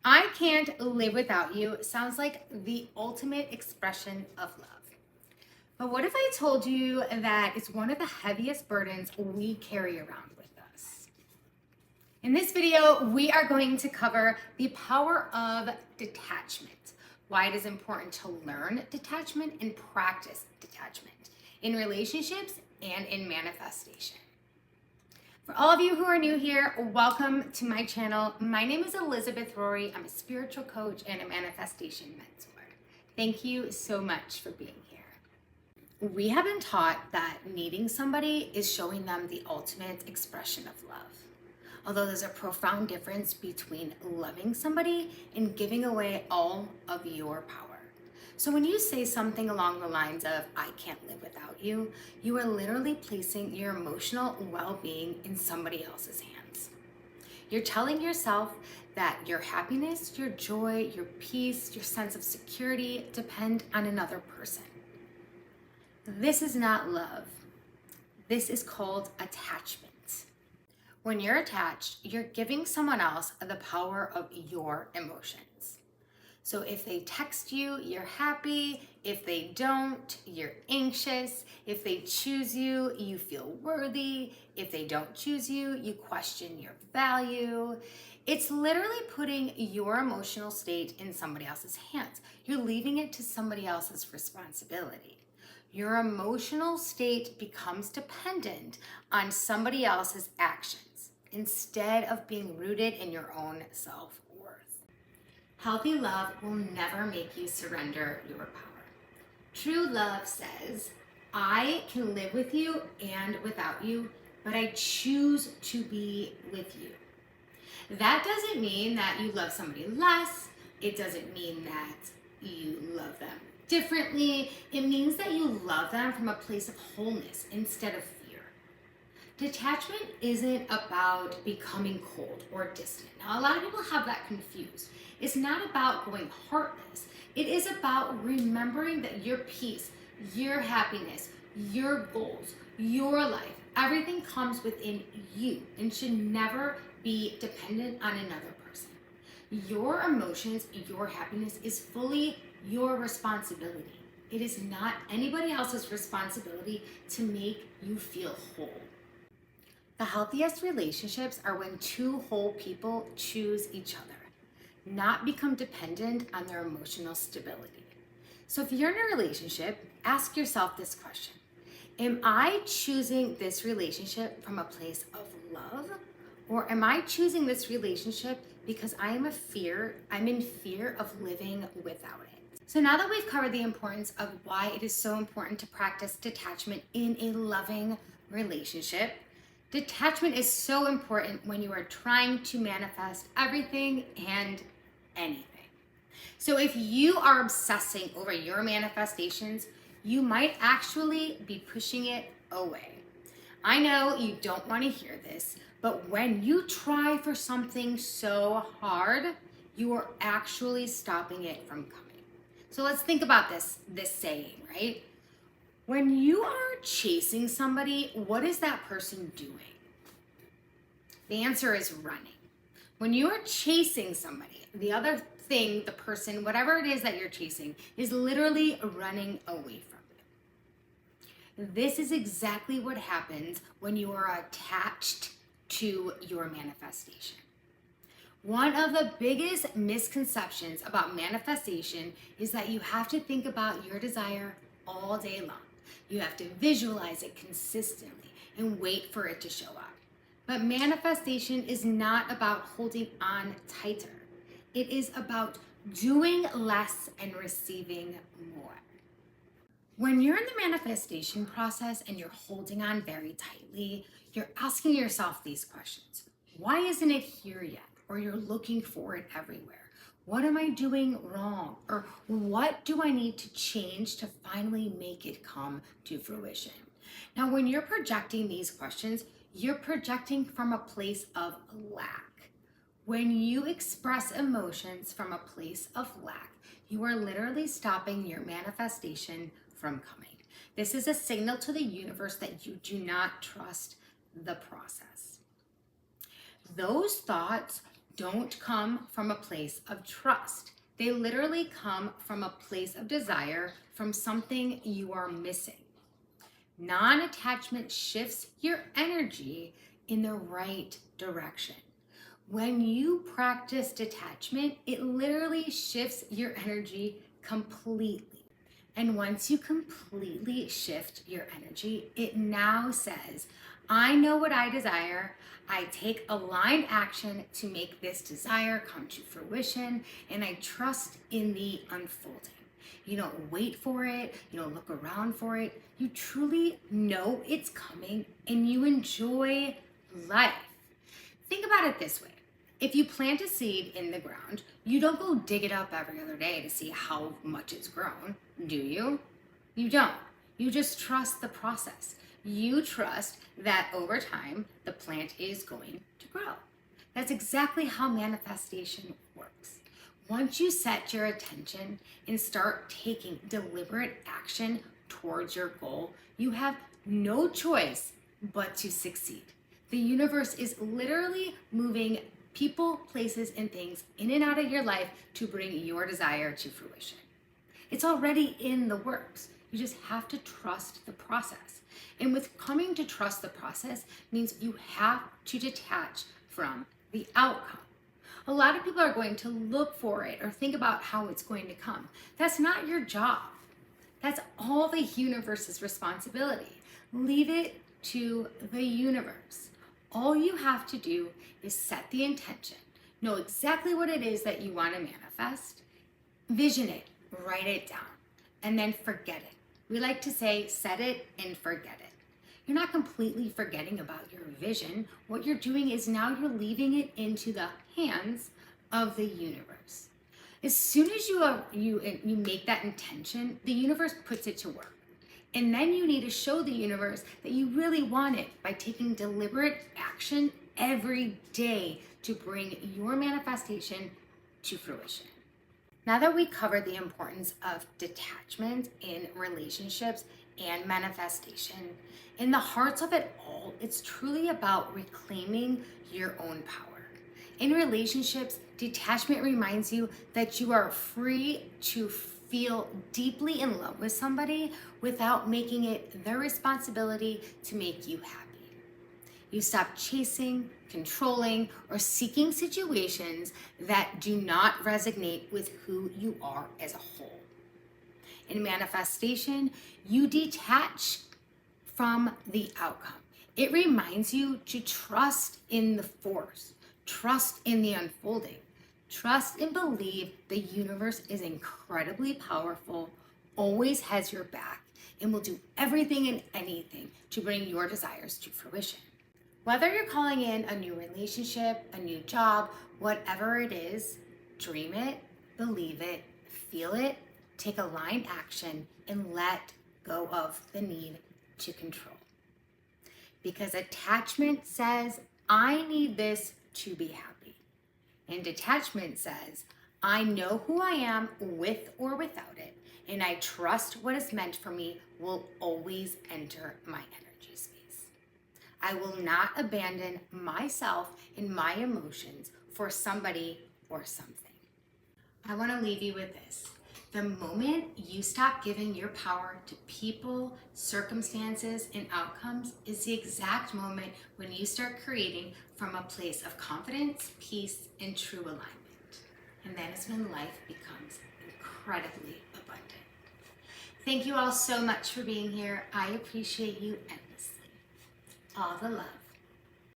I can't live without you sounds like the ultimate expression of love. But what if I told you that it's one of the heaviest burdens we carry around with us? In this video, we are going to cover the power of detachment, why it is important to learn detachment and practice detachment in relationships and in manifestation. For all of you who are new here, welcome to my channel. My name is Elizabeth Rory. I'm a spiritual coach and a manifestation mentor. Thank you so much for being here. We have been taught that needing somebody is showing them the ultimate expression of love. Although there's a profound difference between loving somebody and giving away all of your power. So when you say something along the lines of, I can't live without you, you are literally placing your emotional well-being in somebody else's hands. You're telling yourself that your happiness, your joy, your peace, your sense of security depend on another person. This is not love. This is called attachment. When you're attached, you're giving someone else the power of your emotions. So if they text you, you're happy. If they don't, you're anxious. If they choose you, you feel worthy. If they don't choose you, you question your value. It's literally putting your emotional state in somebody else's hands. You're leaving it to somebody else's responsibility. Your emotional state becomes dependent on somebody else's actions instead of being rooted in your own self-worth. Healthy love will never make you surrender your power. True love says, I can live with you and without you, but I choose to be with you. That doesn't mean that you love somebody less. It doesn't mean that you love them differently. It means that you love them from a place of wholeness instead of fear. Detachment isn't about becoming cold or distant. Now, a lot of people have that confused. It's not about going heartless. It is about remembering that your peace, your happiness, your goals, your life, everything comes within you and should never be dependent on another person. Your emotions, your happiness is fully your responsibility. It is not anybody else's responsibility to make you feel whole. The healthiest relationships are when two whole people choose each other, not become dependent on their emotional stability. So if you're in a relationship, ask yourself this question. Am I choosing this relationship from a place of love? Or am I choosing this relationship because I'm in fear of living without it? So now that we've covered the importance of why it is so important to practice detachment in a loving relationship, detachment is so important when you are trying to manifest everything and anything. So if you are obsessing over your manifestations, you might actually be pushing it away. I know you don't want to hear this, but when you try for something so hard, you are actually stopping it from coming. So let's think about this saying, right? When you are chasing somebody, what is that person doing? The answer is running. When you are chasing somebody, the other thing, the person, whatever it is that you're chasing, is literally running away from you. This is exactly what happens when you are attached to your manifestation. One of the biggest misconceptions about manifestation is that you have to think about your desire all day long. You have to visualize it consistently and wait for it to show up. But manifestation is not about holding on tighter. It is about doing less and receiving more. When you're in the manifestation process and you're holding on very tightly, you're asking yourself these questions. Why isn't it here yet? Or you're looking for it everywhere. What am I doing wrong? Or what do I need to change to finally make it come to fruition? Now, when you're projecting these questions, you're projecting from a place of lack. When you express emotions from a place of lack, you are literally stopping your manifestation from coming. This is a signal to the universe that you do not trust the process. Those thoughts don't come from a place of trust. They literally come from a place of desire, from something you are missing. Non-attachment shifts your energy in the right direction. When you practice detachment, it literally shifts your energy completely. And once you completely shift your energy, it now says, I know what I desire. I take aligned action to make this desire come to fruition, and I trust in the unfolding. You don't wait for it, you don't look around for it. You truly know it's coming and you enjoy life. Think about it this way. If you plant a seed in the ground, you don't go dig it up every other day to see how much it's grown, do you? You don't. You just trust the process. You trust that over time, the plant is going to grow. That's exactly how manifestation works. Once you set your attention and start taking deliberate action towards your goal, you have no choice but to succeed. The universe is literally moving people, places, and things in and out of your life to bring your desire to fruition. It's already in the works. You just have to trust the process. And with coming to trust the process means you have to detach from the outcome. A lot of people are going to look for it or think about how it's going to come. That's not your job. That's all the universe's responsibility. Leave it to the universe. All you have to do is set the intention, know exactly what it is that you want to manifest, vision it, write it down, and then forget it. We like to say, set it and forget it. You're not completely forgetting about your vision. What you're doing is now you're leaving it into the hands of the universe. As soon as you make that intention, the universe puts it to work. And then you need to show the universe that you really want it by taking deliberate action every day to bring your manifestation to fruition. Now that we covered the importance of detachment in relationships and manifestation, in the heart of it all, it's truly about reclaiming your own power. In relationships, detachment reminds you that you are free to feel deeply in love with somebody without making it their responsibility to make you happy. You stop chasing, controlling, or seeking situations that do not resonate with who you are as a whole. In manifestation, you detach from the outcome. It reminds you to trust in the force, trust in the unfolding, trust and believe the universe is incredibly powerful, always has your back, and will do everything and anything to bring your desires to fruition. Whether you're calling in a new relationship, a new job, whatever it is, dream it, believe it, feel it, take aligned action, and let go of the need to control. Because attachment says, I need this to be happy. And detachment says, I know who I am with or without it, and I trust what is meant for me will always enter my energy space. I will not abandon myself and my emotions for somebody or something. I want to leave you with this. The moment you stop giving your power to people, circumstances, and outcomes is the exact moment when you start creating from a place of confidence, peace, and true alignment. And that is when life becomes incredibly abundant. Thank you all so much for being here. I appreciate you endlessly. All the love.